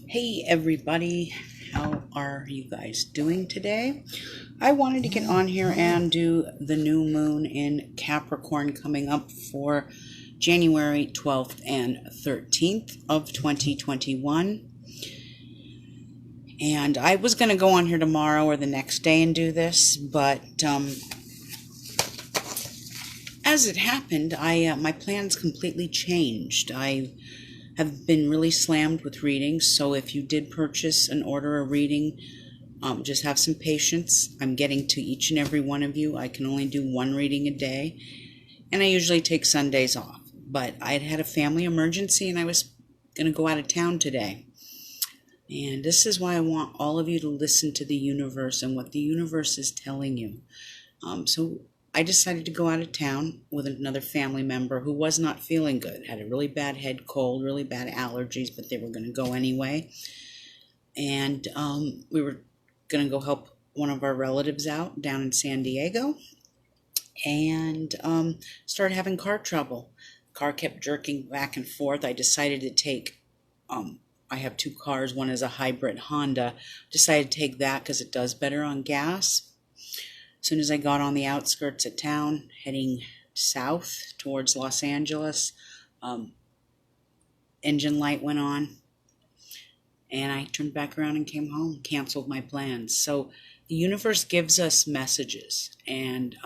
Hey everybody, how are you guys doing today? I wanted to get on here and do the new moon in Capricorn coming up for January 12th and 13th of 2021. And I was going to go on here tomorrow or the next day and do this, but as it happened, my plans completely changed. I have been really slammed with readings, so if you did purchase and order a reading, just have some patience. I'm getting to each and every one of you. I can only do one reading a day, and I usually take Sundays off. But I'd had a family emergency, and I was going to go out of town today. And this is why I want all of you to listen to the universe and what the universe is telling you. So I decided to go out of town with another family member who was not feeling good, had a really bad head cold, really bad allergies, but they were going to go anyway. And we were going to go help one of our relatives out down in San Diego, and started having car trouble. The car kept jerking back and forth. I decided to take, I have two cars. One is a hybrid Honda. Decided to take that because it does better on gas. As soon as I got on the outskirts of town, heading south towards Los Angeles, engine light went on, and I turned back around and came home, canceled my plans. So the universe gives us messages, and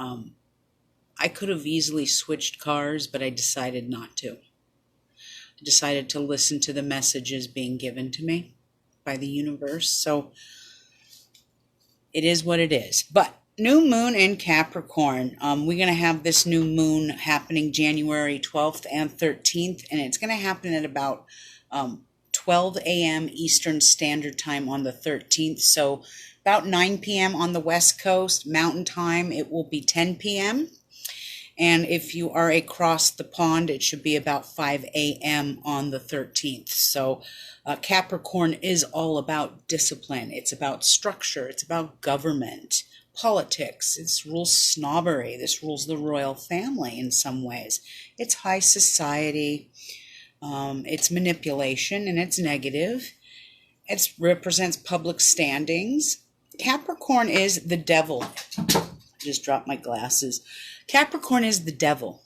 I could have easily switched cars, but I decided not to. I decided to listen to the messages being given to me by the universe. So it is what it is. But new moon in Capricorn. We're going to have this new moon happening January 12th and 13th, and it's going to happen at about 12 a.m. Eastern Standard Time on the 13th. So about 9 p.m. on the West Coast. Mountain Time, it will be 10 p.m. And if you are across the pond, it should be about 5 a.m. on the 13th. So Capricorn is all about discipline. It's about structure. It's about government. Politics. This rules snobbery. This rules the royal family in some ways. It's high society. It's manipulation, and it's negative. It represents public standings. Capricorn is the devil. I just dropped my glasses. Capricorn is the devil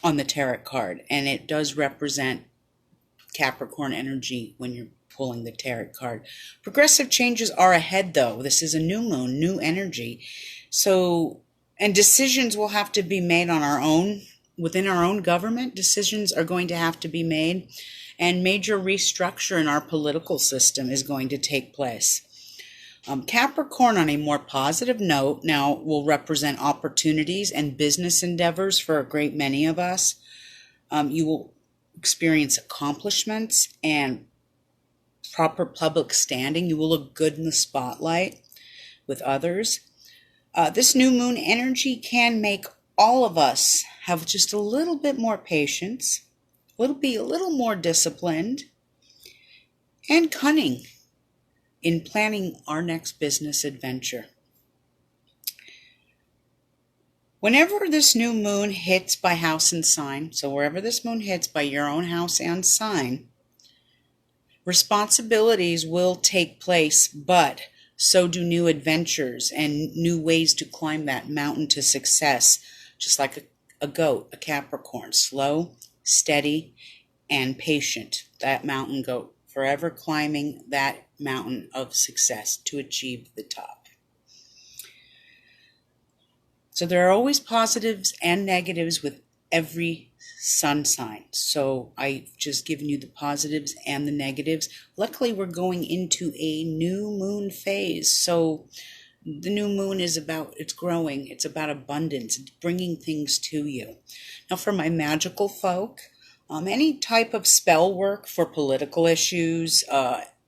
on the tarot card, and it does represent Capricorn energy when you're pulling the tarot card. Progressive changes are ahead, though. This is a new moon, new energy. So, and decisions will have to be made on our own, within our own government. Decisions are going to have to be made, and major restructure in our political system is going to take place. Capricorn, on a more positive note, now will represent opportunities and business endeavors for a great many of us. You will experience accomplishments and proper public standing. You will look good in the spotlight with others. This new moon energy can make all of us have just a little bit more patience, be a little more disciplined, and cunning in planning our next business adventure. Whenever this new moon hits by house and sign, so wherever this moon hits by your own house and sign, responsibilities will take place, but so do new adventures and new ways to climb that mountain to success, just like a goat, a Capricorn, slow, steady, and patient. That mountain goat, forever climbing that mountain of success to achieve the top. So there are always positives and negatives with every sun sign. So I've just given you the positives and the negatives. Luckily, we're going into a new moon phase. So the new moon is about, it's growing. It's about abundance. It's bringing things to you. Now for my magical folk, any type of spell work for political issues,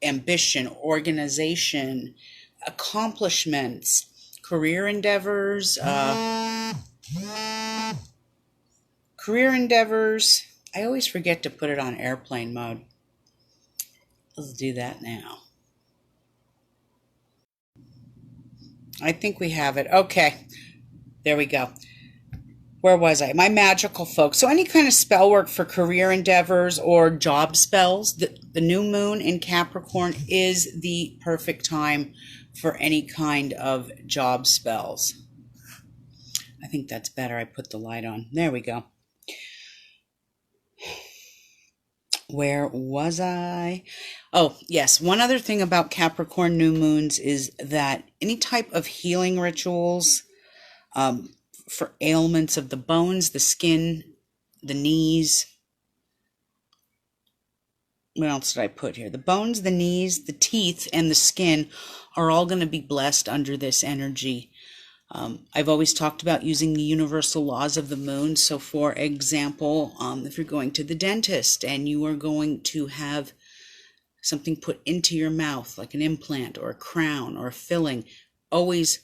ambition, organization, accomplishments, career endeavors, I always forget to put it on airplane mode. Let's do that now. I think we have it. Okay, there we go. Where was I? My magical folks. So any kind of spell work for career endeavors or job spells, the new moon in Capricorn is the perfect time for any kind of job spells. I think that's better. I put the light on. There we go. Where was I? Oh, yes. One other thing about Capricorn new moons is that any type of healing rituals for ailments of the bones, the skin, the knees. What else did I put here? The bones, the knees, the teeth, and the skin are all going to be blessed under this energy. I've always talked about using the universal laws of the moon. So for example, if you're going to the dentist and you are going to have something put into your mouth, like an implant or a crown or a filling, always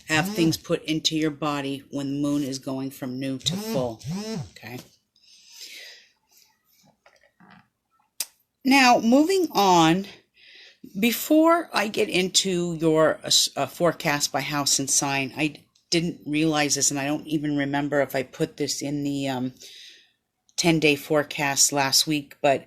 have things put into your body when the moon is going from new to full. Okay. Now, moving on, before I get into your forecast by house and sign, I didn't realize this, and I don't even remember if I put this in the 10-day forecast last week, but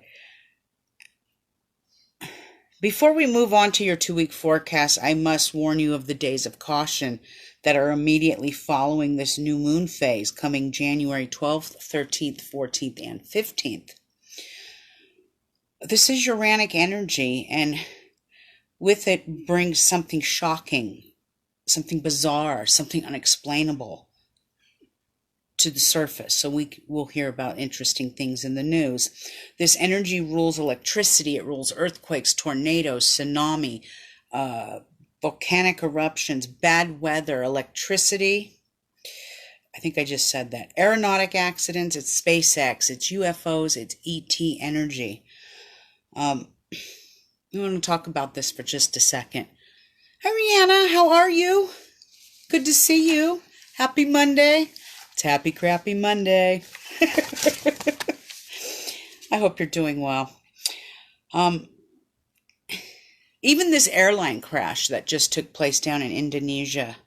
before we move on to your 2-week forecast, I must warn you of the days of caution that are immediately following this new moon phase coming January 12th, 13th, 14th, and 15th. This is Uranic energy, and with it brings something shocking, something bizarre, something unexplainable to the surface. So we'll hear about interesting things in the news. This energy rules electricity. It rules earthquakes, tornadoes, tsunami, volcanic eruptions, bad weather, electricity. I think I just said that. Aeronautic accidents, it's SpaceX, it's UFOs, it's ET energy. We want to talk about this for just a second. Hi, Rihanna. How are you? Good to see you. Happy Monday. It's Happy Crappy Monday. I hope you're doing well. Even this airline crash that just took place down in Indonesia,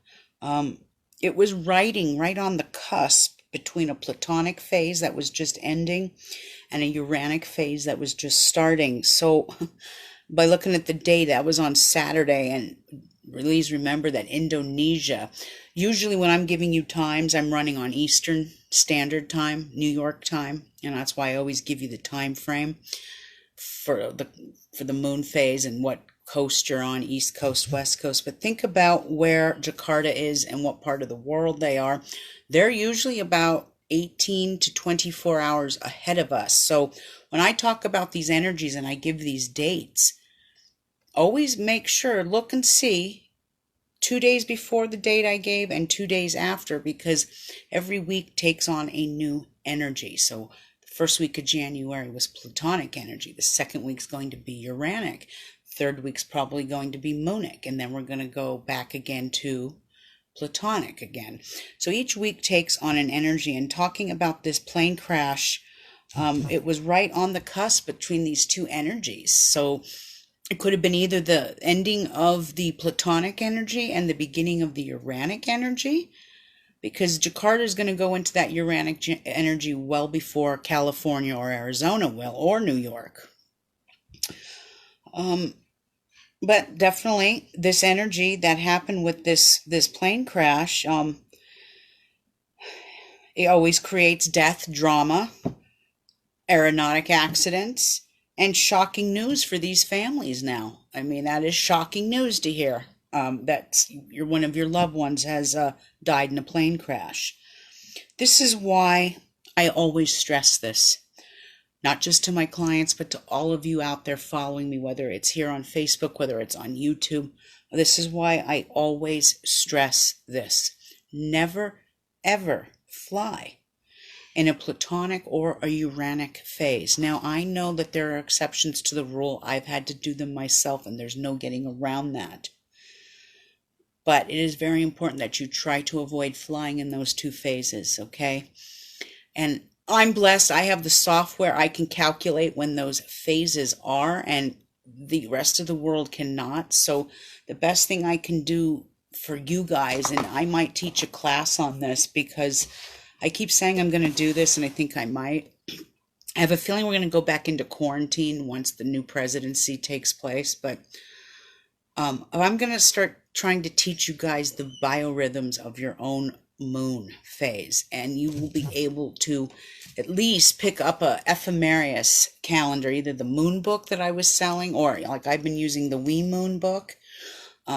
it was riding right on the cusp between a Platonic phase that was just ending and a Uranic phase that was just starting. So by looking at the date, that was on Saturday, and please remember that Indonesia, usually when I'm giving you times, I'm running on Eastern Standard Time, New York time, and that's why I always give you the time frame for the moon phase and what coast you're on, East Coast, West Coast. But think about where Jakarta is and what part of the world they are. They're usually about 18 to 24 hours ahead of us. So when I talk about these energies and I give these dates, always make sure, look and see 2 days before the date I gave and 2 days after, because every week takes on a new energy. So the first week of January was Platonic energy. The second week's going to be Uranic. Third week's probably going to be Moonic. And then we're going to go back again to Platonic again. So each week takes on an energy. And talking about this plane crash, it was right on the cusp between these two energies. So it could have been either the ending of the Platonic energy and the beginning of the Uranic energy, because Jakarta is going to go into that Uranic energy well before California or Arizona will, or New York. But definitely this energy that happened with this plane crash, it always creates death, drama, aeronautic accidents, and shocking news for these families now. I mean, that is shocking news to hear that one of your loved ones has died in a plane crash. This is why I always stress this, not just to my clients, but to all of you out there following me, whether it's here on Facebook, whether it's on YouTube. This is why I always stress this. Never, ever fly in a Platonic or a Uranic phase. Now, I know that there are exceptions to the rule. I've had to do them myself, and there's no getting around that. But it is very important that you try to avoid flying in those two phases, okay? And I'm blessed. I have the software. I can calculate when those phases are, and the rest of the world cannot. So the best thing I can do for you guys, and I might teach a class on this because I keep saying I'm going to do this, and I think I might. I have a feeling we're going to go back into quarantine once the new presidency takes place, but I'm going to start trying to teach you guys the biorhythms of your own moon phase, and you will be able to at least pick up a ephemeris calendar, either the moon book that I was selling, or like I've been using the Wee Moon book.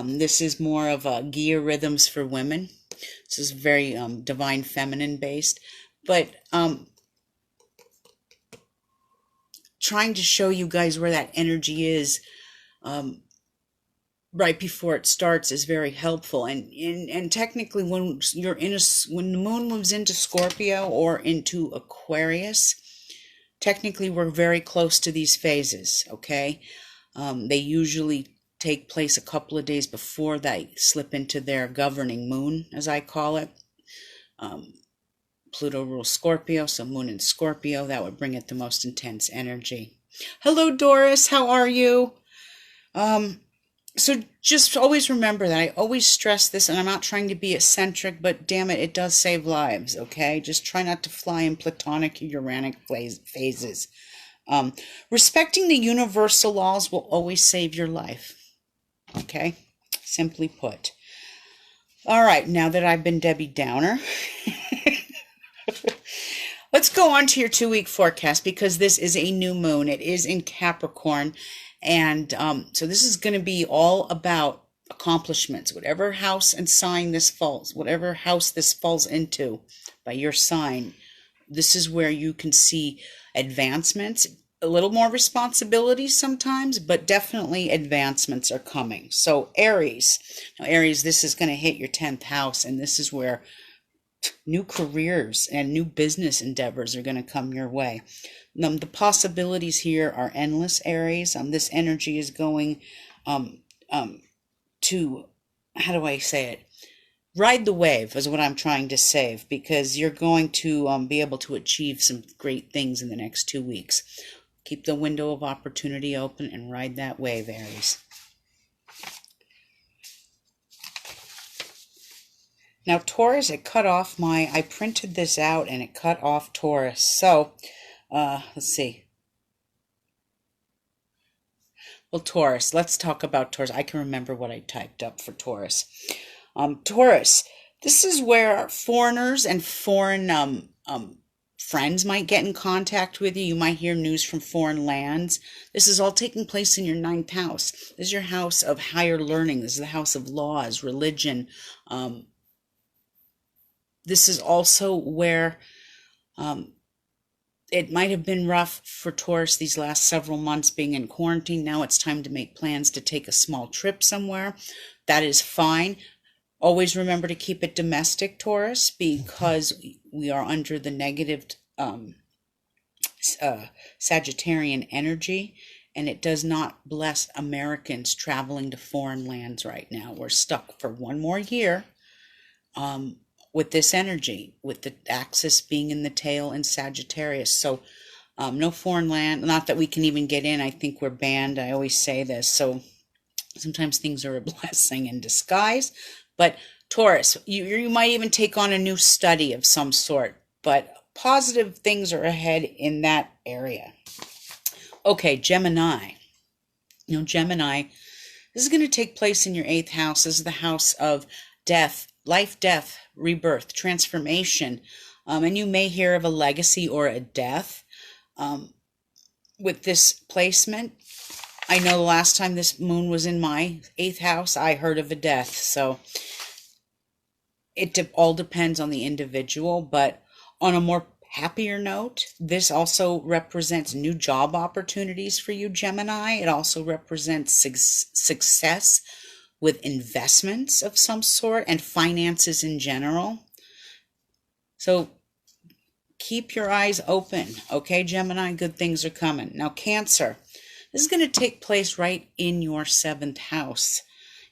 This is more of a Gia Rhythms for Women. This is very divine feminine based, but trying to show you guys where that energy is right before it starts is very helpful. And technically, when when the moon moves into Scorpio or into Aquarius, technically we're very close to these phases. Okay, they usually take place a couple of days before they slip into their governing moon, as I call it. Pluto rules Scorpio, so moon in Scorpio, that would bring it the most intense energy. Hello, Doris. How are you? So just always remember that I always stress this, and I'm not trying to be eccentric, but damn it, it does save lives, okay? Just try not to fly in Platonic or Uranic phases. Respecting the universal laws will always save your life, okay? Simply put. All right, now that I've been Debbie Downer, let's go on to your 2-week forecast, because this is a new moon. It is in Capricorn. And so this is going to be all about accomplishments, whatever house and sign this falls, whatever house this falls into by your sign. This is where you can see advancements, a little more responsibility sometimes, but definitely advancements are coming. So Aries, now Aries, this is going to hit your 10th house, and this is where new careers and new business endeavors are going to come your way. The possibilities here are endless, Aries. This energy is going to, how do I say it? Ride the wave is what I'm trying to say, because you're going to be able to achieve some great things in the next 2 weeks. Keep the window of opportunity open and ride that wave, Aries. Now, Taurus, it cut off I printed this out and it cut off Taurus. So, let's see. Well, Taurus, let's talk about Taurus. I can remember what I typed up for Taurus. Taurus, this is where foreigners and foreign friends might get in contact with you. You might hear news from foreign lands. This is all taking place in your 9th house. This is your house of higher learning. This is the house of laws, religion. This is also where it might have been rough for Taurus these last several months being in quarantine. Now it's time to make plans to take a small trip somewhere. That is fine. Always remember to keep it domestic, Taurus, because we are under the negative Sagittarian energy, and it does not bless Americans traveling to foreign lands right now. We're stuck for one more year with this energy, with the axis being in the tail in Sagittarius. So no foreign land, not that we can even get in. I think we're banned. I always say this. So sometimes things are a blessing in disguise. But Taurus, you might even take on a new study of some sort, but positive things are ahead in that area. Okay, Gemini. Gemini, this is going to take place in your 8th house. This is the house of death, life, death, rebirth, transformation. And you may hear of a legacy or a death with this placement. I know the last time this moon was in my 8th house, I heard of a death. So it all depends on the individual. But on a more happier note, this also represents new job opportunities for you, Gemini. It also represents success with investments of some sort and finances in general. So keep your eyes open, okay, Gemini? Good things are coming. Now, Cancer, this is going to take place right in your 7th house.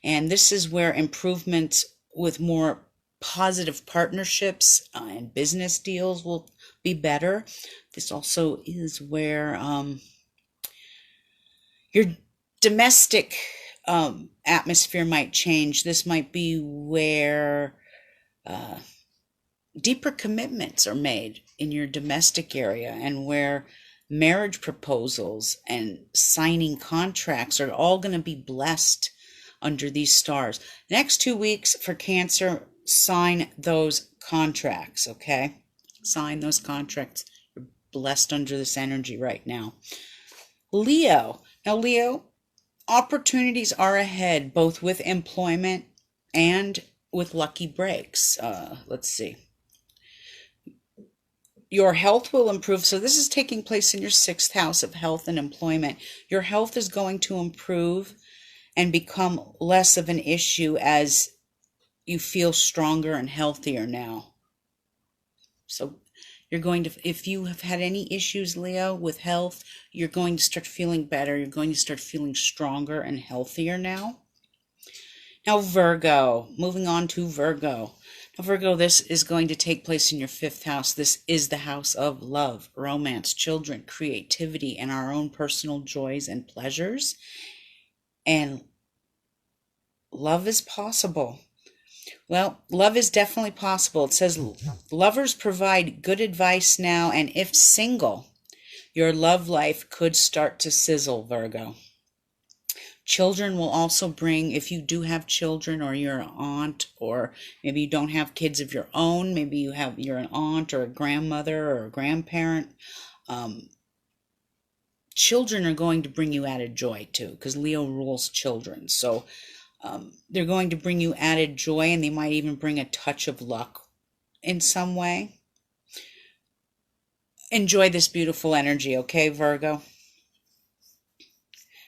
And this is where improvements with more positive partnerships and business deals will be better. This also is where your domestic atmosphere might change. This might be where deeper commitments are made in your domestic area, and where marriage proposals and signing contracts are all going to be blessed under these stars. Next 2 weeks for Cancer, sign those contracts, okay? Sign those contracts. You're blessed under this energy right now. Leo. Now, Leo, opportunities are ahead, both with employment and with lucky breaks. Let's see. Your health will improve. So this is taking place in your 6th house of health and employment. Your health is going to improve and become less of an issue as you feel stronger and healthier now. So you're going to, if you have had any issues, Leo, with health, you're going to start feeling better. You're going to start feeling stronger and healthier now. Now, Virgo, moving on to Virgo. Now, Virgo, this is going to take place in your 5th house. This is the house of love, romance, children, creativity, and our own personal joys and pleasures. And love is possible. Well, love is definitely possible. It says lovers provide good advice now, and if single, your love life could start to sizzle, Virgo. Children will also bring, if you do have children, or you're an aunt, or maybe you don't have kids of your own, maybe you're an aunt or a grandmother or a grandparent, children are going to bring you added joy too, because Leo rules children. So they're going to bring you added joy, and they might even bring a touch of luck in some way. Enjoy this beautiful energy, okay, Virgo?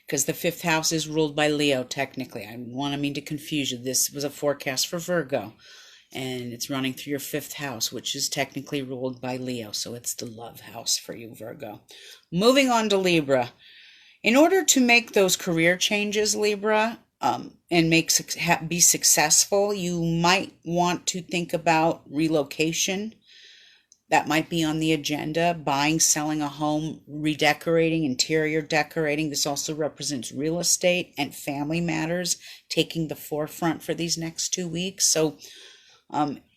Because the 5th house is ruled by Leo, technically. I don't mean to confuse you. This was a forecast for Virgo, and it's running through your 5th house, which is technically ruled by Leo. So it's the love house for you, Virgo. Moving on to Libra. In order to make those career changes, Libra, and be successful, you might want to think about relocation. That might be on the agenda. Buying, selling a home, redecorating, interior decorating. This also represents real estate and family matters taking the forefront for these next 2 weeks. So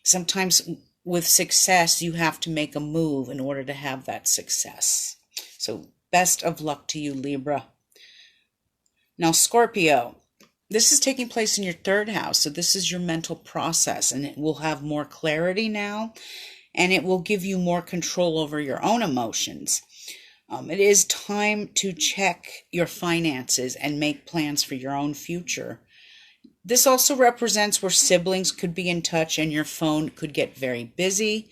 sometimes with success, you have to make a move in order to have that success. So best of luck to you, Libra. Now, Scorpio. This is taking place in your 3rd house. So this is your mental process, and it will have more clarity now. And it will give you more control over your own emotions. It is time to check your finances and make plans for your own future. This also represents where siblings could be in touch and your phone could get very busy.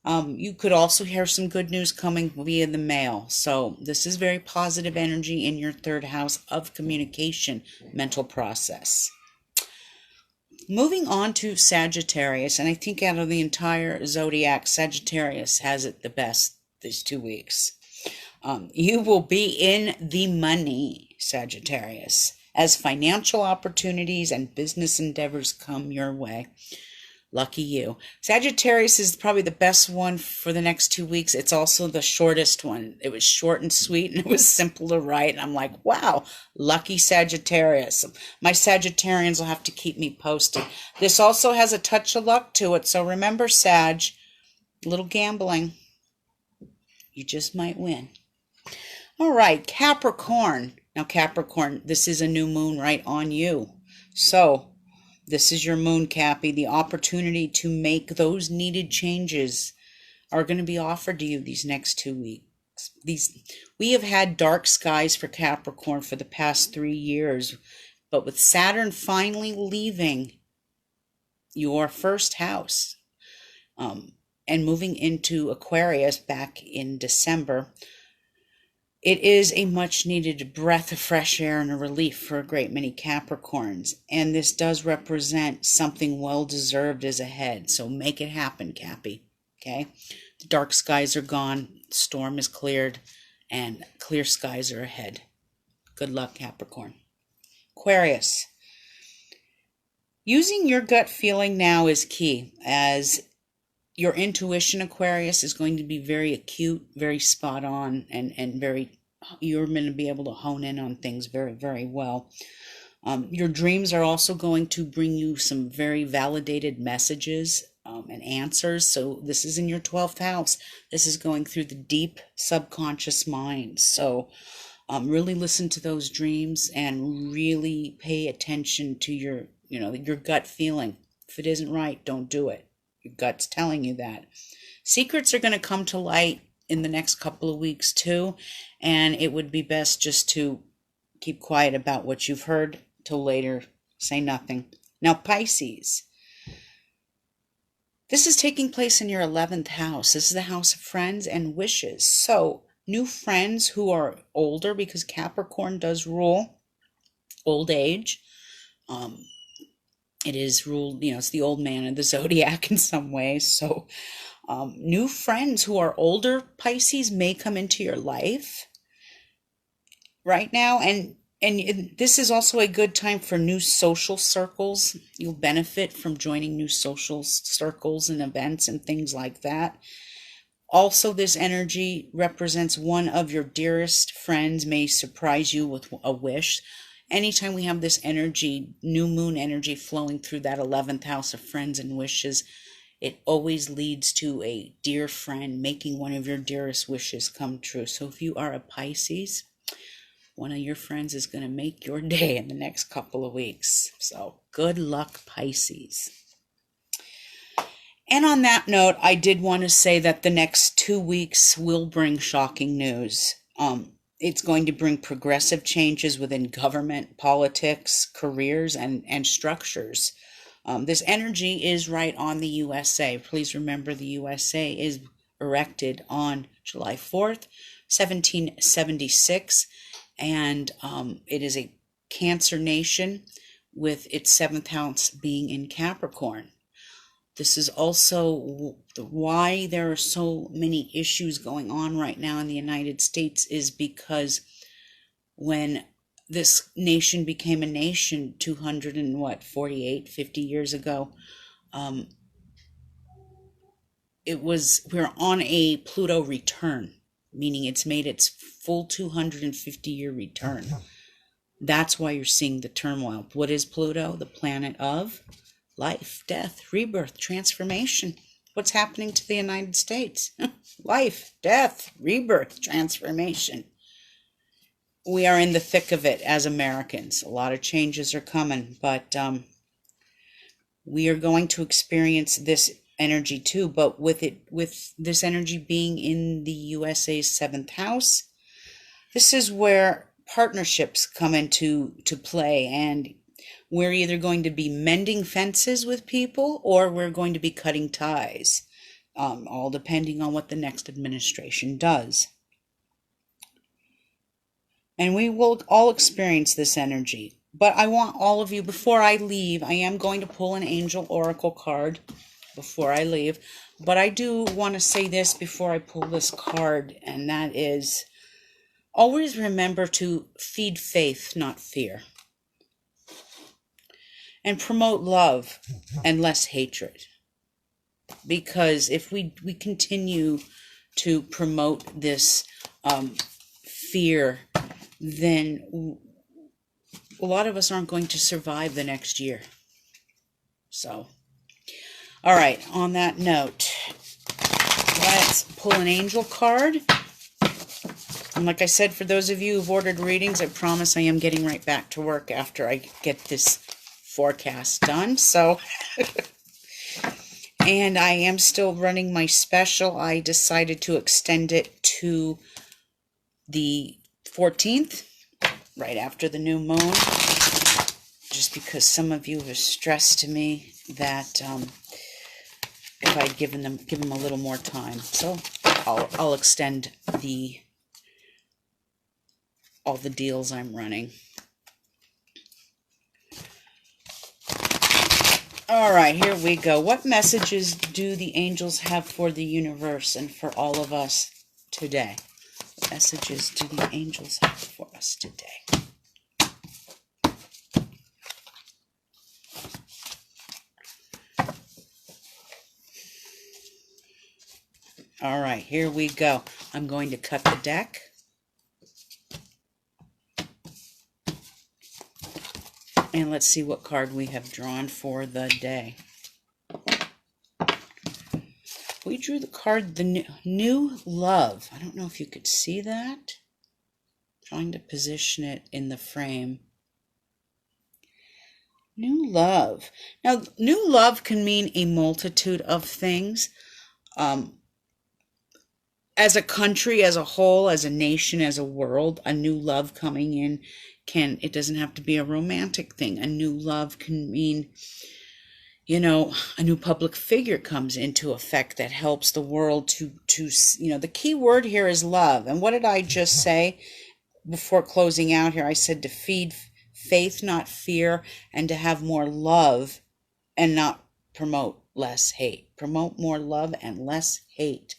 You could also hear some good news coming via the mail. So this is very positive energy in your 3rd house of communication, mental process. Moving on to Sagittarius, and I think out of the entire zodiac, Sagittarius has it the best these 2 weeks. You will be in the money, Sagittarius, as financial opportunities and business endeavors come your way. Lucky you. Sagittarius is probably the best one for the next 2 weeks. It's also the shortest one. It was short and sweet, and it was simple to write. And I'm like, wow, lucky Sagittarius. My Sagittarians will have to keep me posted. This also has a touch of luck to it. So remember, Sag, a little gambling. You just might win. All right, Capricorn. Now, Capricorn, this is a new moon right on you. So this is your moon, Cappy. The opportunity to make those needed changes are going to be offered to you these next 2 weeks. We have had dark skies for Capricorn for the past 3 years, but with Saturn finally leaving your 1st house and moving into Aquarius back in December, it is a much needed breath of fresh air and a relief for a great many Capricorns. And this does represent something well deserved is ahead. So make it happen, Cappy. Okay? The dark skies are gone, storm is cleared, and clear skies are ahead. Good luck, Capricorn. Aquarius. Using your gut feeling now is key, as your intuition, Aquarius, is going to be very acute, very spot on, and you're going to be able to hone in on things very, very well. Your dreams are also going to bring you some very validated messages and answers. So this is in your 12th house. This is going through the deep subconscious mind. So really listen to those dreams and really pay attention to your, your gut feeling. If it isn't right, don't do it. Your gut's telling you that. Secrets are going to come to light in the next couple of weeks too, and it would be best just to keep quiet about what you've heard till later. Say nothing. Now, Pisces. This is taking place in your 11th house. This is the house of friends and wishes. So, new friends who are older, because Capricorn does rule old age. It is ruled, it's the old man of the zodiac in some ways. So, new friends who are older, Pisces, may come into your life right now. And this is also a good time for new social circles. You'll benefit from joining new social circles and events and things like that. Also, this energy represents one of your dearest friends may surprise you with a wish. Anytime we have this energy, new moon energy flowing through that 11th house of friends and wishes, it always leads to a dear friend making one of your dearest wishes come true. So if you are a Pisces, one of your friends is going to make your day in the next couple of weeks. So good luck, Pisces. And on that note, I did want to say that the next 2 weeks will bring shocking news. It's going to bring progressive changes within government, politics, careers, and structures. This energy is right on the USA. Please remember the USA is erected on July 4th, 1776. And it is a Cancer nation with its 7th house being in Capricorn. This is also why there are so many issues going on right now in the United States, is because when this nation became a nation 50 years ago, we're on a Pluto return, meaning it's made its full 250-year return. That's why you're seeing the turmoil. What is Pluto? The planet of life, death, rebirth, transformation. What's happening to the United States? Life, death, rebirth, transformation. We are in the thick of it as Americans. A lot of changes are coming, but we are going to experience this energy too. But with this energy being in the USA's 7th house, this is where partnerships come into play, and we're either going to be mending fences with people or we're going to be cutting ties, all depending on what the next administration does. And we will all experience this energy. But I want all of you, before I leave, I am going to pull an angel oracle card before I leave. But I do want to say this before I pull this card, and that is, always remember to feed faith, not fear. And promote love and less hatred. Because if we continue to promote this fear, then a lot of us aren't going to survive the next year. So, all right, on that note, let's pull an angel card. And like I said, for those of you who've ordered readings, I promise I am getting right back to work after I get this forecast done. So, and I am still running my special. I decided to extend it to the 14th, right after the new moon, just because some of you have stressed to me that if I'd give them a little more time. So I'll extend all the deals I'm running. All right, here we go. What messages do the angels have for the universe and for all of us today? What messages do the angels have for us today? All right, here we go. I'm going to cut the deck. And let's see what card we have drawn for the day. We drew the card, the new love. I don't know if you could see that. Trying to position it in the frame. New love. Now, new love can mean a multitude of things. As a country, as a whole, as a nation, as a world, a new love coming in it doesn't have to be a romantic thing. A new love can mean, a new public figure comes into effect that helps the world to the key word here is love. And what did I just say before closing out here? I said to feed faith, not fear, and to have more love and not promote less hate. Promote more love and less hate.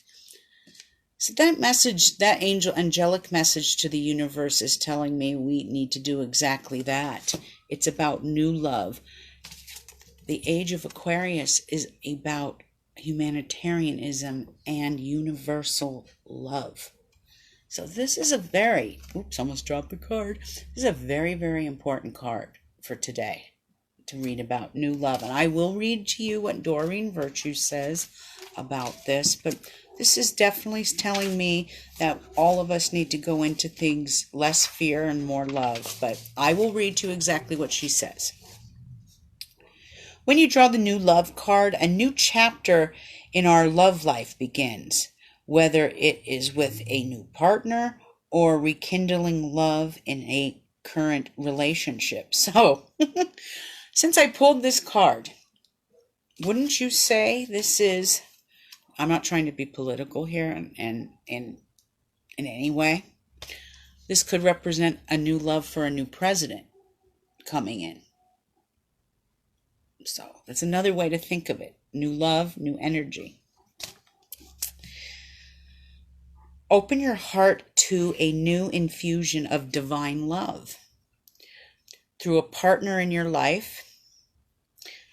So that message, that angelic message to the universe is telling me we need to do exactly that. It's about new love. The age of Aquarius is about humanitarianism and universal love. So this is a very, almost dropped the card. This is a very, very important card for today to read about new love. And I will read to you what Doreen Virtue says about this, but this is definitely telling me that all of us need to go into things less fear and more love. But I will read to you exactly what she says. When you draw the new love card, a new chapter in our love life begins, whether it is with a new partner or rekindling love in a current relationship. So, since I pulled this card, wouldn't you say this is, I'm not trying to be political here and in any way, this could represent a new love for a new president coming in. So that's another way to think of it. New love, new energy. Open your heart to a new infusion of divine love. Through a partner in your life,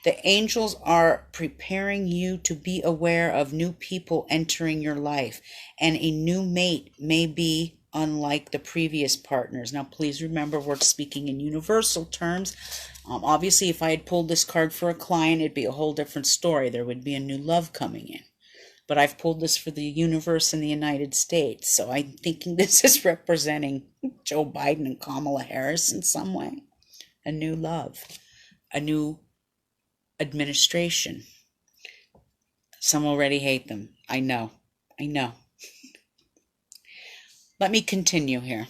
the angels are preparing you to be aware of new people entering your life, and a new mate may be unlike the previous partners. Now, please remember, we're speaking in universal terms. Obviously, if I had pulled this card for a client, it'd be a whole different story. There would be a new love coming in. But I've pulled this for the universe in the United States, so I'm thinking this is representing Joe Biden and Kamala Harris in some way. A new love, a new administration. Some already hate them. I know. Let me continue here.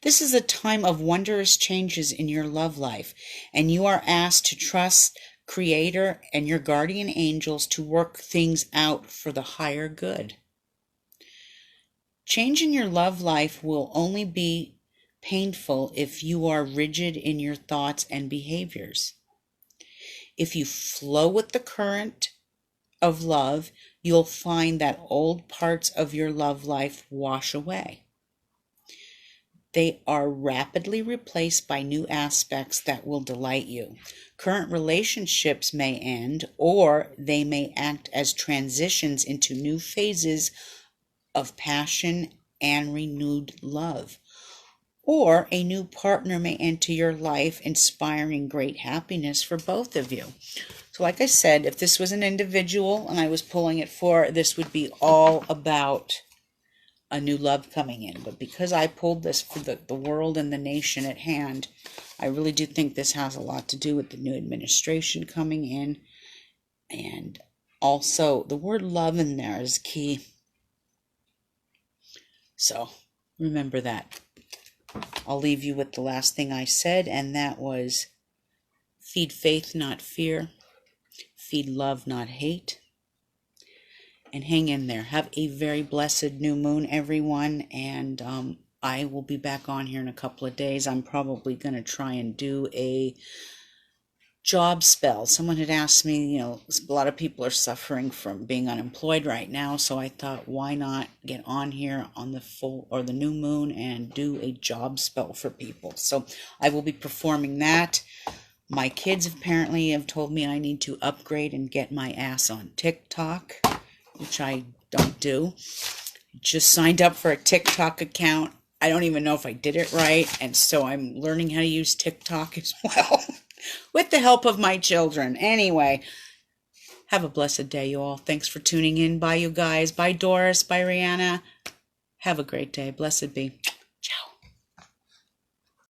This is a time of wondrous changes in your love life, and you are asked to trust Creator and your guardian angels to work things out for the higher good. Change in your love life will only be painful if you are rigid in your thoughts and behaviors. If you flow with the current of love, you'll find that old parts of your love life wash away. They are rapidly replaced by new aspects that will delight you. Current relationships may end, or they may act as transitions into new phases of passion and renewed love. Or a new partner may enter your life, inspiring great happiness for both of you. So like I said, if this was an individual and I was pulling it for, this would be all about a new love coming in. But because I pulled this for the world and the nation at hand, I really do think this has a lot to do with the new administration coming in. And also the word love in there is key. So remember that. I'll leave you with the last thing I said, and that was feed faith, not fear. Feed love, not hate. And hang in there. Have a very blessed new moon, everyone. And I will be back on here in a couple of days. I'm probably going to try and do a job spell. Someone had asked me, a lot of people are suffering from being unemployed right now. So I thought, why not get on here on the full or the new moon and do a job spell for people? So I will be performing that. My kids apparently have told me I need to upgrade and get my ass on TikTok, which I don't do. Just signed up for a TikTok account. I don't even know if I did it right. And so I'm learning how to use TikTok as well with the help of my children. Anyway, have a blessed day, you all. Thanks for tuning in. Bye, you guys. Bye, Doris. Bye, Rihanna. Have a great day. Blessed be.